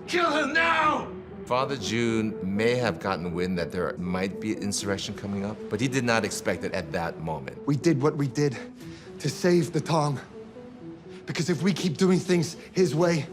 Kill him now! Father June may have gotten wind that there might be an insurrection coming up, but he did not expect it at that moment. We did what we did to save the Tong. Because if we keep doing things his way,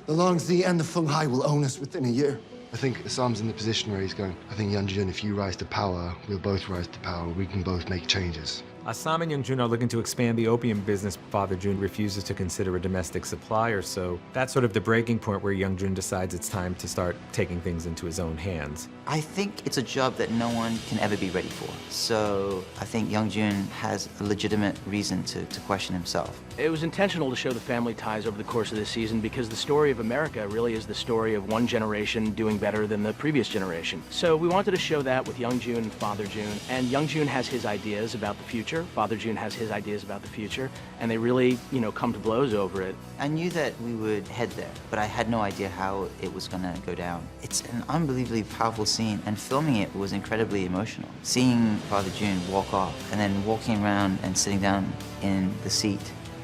the Long Zi and the Feng Hai will own us within a year. I think Assam's in the position where he's going, I think Yeonjun, if you rise to power, we'll both rise to power. We can both make changes. Assam and Yeonjun are looking to expand the opium business. Father June refuses to consider a domestic supplier, so that's sort of the breaking point where Yeonjun decides it's time to start taking things into his own hands. I think it's a job that no one can ever be ready for. So I think Yeonjun has a legitimate reason to question himself. It was intentional to show the family ties over the course of this season because the story of America really is the story of one generation doing better than the previous generation. So we wanted to show that with Yeonjun and Father June. And Yeonjun has his ideas about the future. Father June has his ideas about the future. And they really, come to blows over it. I knew that we would head there, but I had no idea how it was gonna go down. It's an unbelievably powerful scene, and filming it was incredibly emotional. Seeing Father June walk off, and then walking around and sitting down in the seat,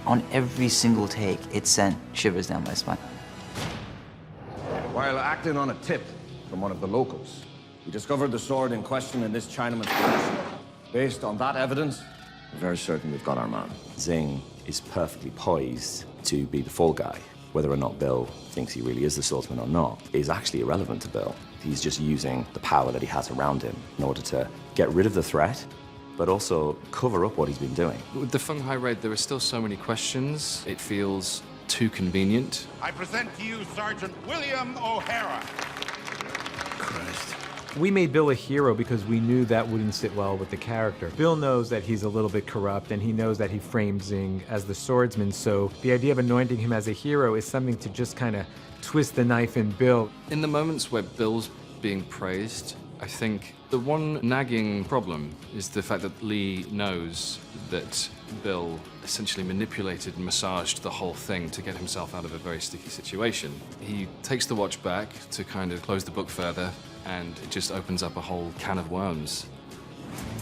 on every single take, it sent shivers down my spine. While acting on a tip from one of the locals, we discovered the sword in question in this Chinaman's possession. Based on that evidence, we're very certain we've got our man. Zing is perfectly poised to be the fall guy. Whether or not Bill thinks he really is the swordsman or not is actually irrelevant to Bill. He's just using the power that he has around him in order to get rid of the threat, but also cover up what he's been doing. With the Feng Hai raid, there are still so many questions. It feels too convenient. I present to you Sergeant William O'Hara. Christ. We made Bill a hero because we knew that wouldn't sit well with the character. Bill knows that he's a little bit corrupt, and he knows that he framed Zing as the swordsman, so the idea of anointing him as a hero is something to just kind of twist the knife in Bill. In the moments where Bill's being praised, I think the one nagging problem is the fact that Lee knows that Bill essentially manipulated and massaged the whole thing to get himself out of a very sticky situation. He takes the watch back to kind of close the book further, and it just opens up a whole can of worms.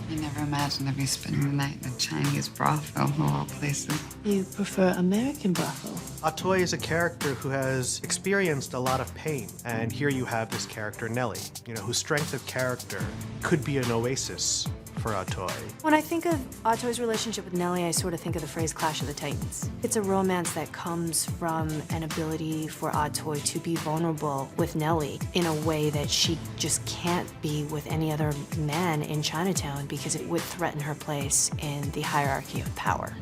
I never imagined I'd be spending the night in a Chinese brothel of all places. You prefer American brothel? Atoy is a character who has experienced a lot of pain, and here you have this character, Nellie, whose strength of character could be an oasis for Atoy. When I think of Atoy's relationship with Nellie, I sort of think of the phrase Clash of the Titans. It's a romance that comes from an ability for Atoy to be vulnerable with Nellie in a way that she just can't be with any other man in Chinatown because it would threaten her place in the hierarchy of power.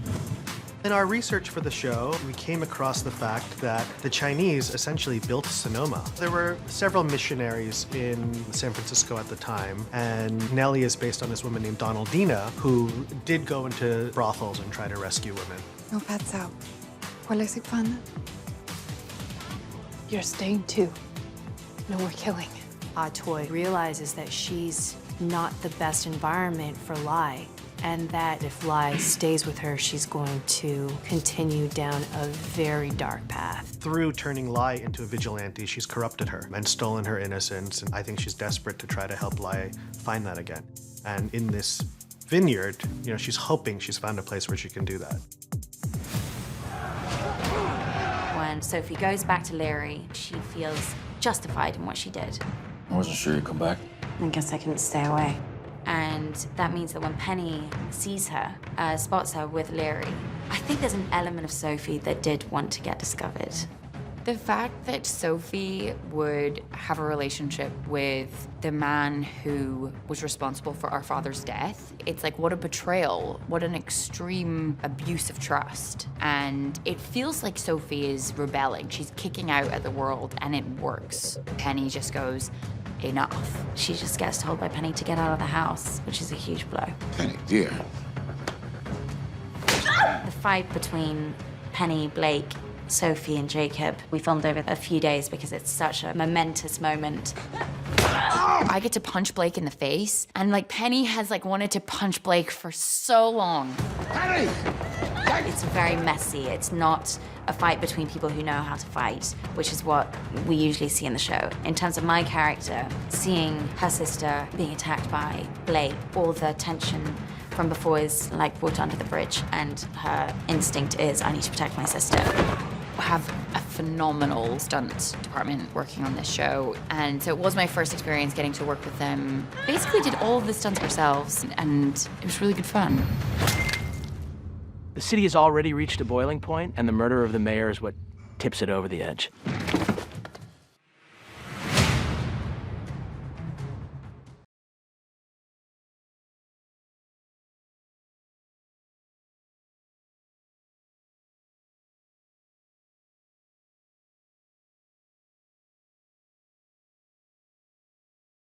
In our research for the show, we came across the fact that the Chinese essentially built Sonoma. There were several missionaries in San Francisco at the time, and Nellie is based on this woman named Donaldina, who did go into brothels and try to rescue women. No pets out. ¿Cuál es el plan? You're staying too. No more killing. Atoy realizes that she's not the best environment for Lai, and that if Lai stays with her, she's going to continue down a very dark path. Through turning Lai into a vigilante, she's corrupted her and stolen her innocence, and I think she's desperate to try to help Lai find that again. And in this vineyard, she's hoping she's found a place where she can do that. When Sophie goes back to Larry, she feels justified in what she did. I wasn't sure you'd come back. I guess I couldn't stay away. And that means that when Penny sees her, spots her with Larry, I think there's an element of Sophie that did want to get discovered. The fact that Sophie would have a relationship with the man who was responsible for our father's death, it's like, what a betrayal, what an extreme abuse of trust. And it feels like Sophie is rebelling. She's kicking out at the world, and it works. Penny just goes, enough. She just gets told by Penny to get out of the house, which is a huge blow. Penny, dear. The fight between Penny, Blake, Sophie, and Jacob, we filmed over a few days because it's such a momentous moment. I get to punch Blake in the face, and Penny has wanted to punch Blake for so long. Penny! It's very messy. It's not a fight between people who know how to fight, which is what we usually see in the show. In terms of my character, seeing her sister being attacked by Blake, all the tension from before is brought under the bridge, and her instinct is, I need to protect my sister. Have a phenomenal stunt department working on this show. And so it was my first experience getting to work with them. Basically did all of the stunts ourselves, and it was really good fun. The city has already reached a boiling point, and the murder of the mayor is what tips it over the edge.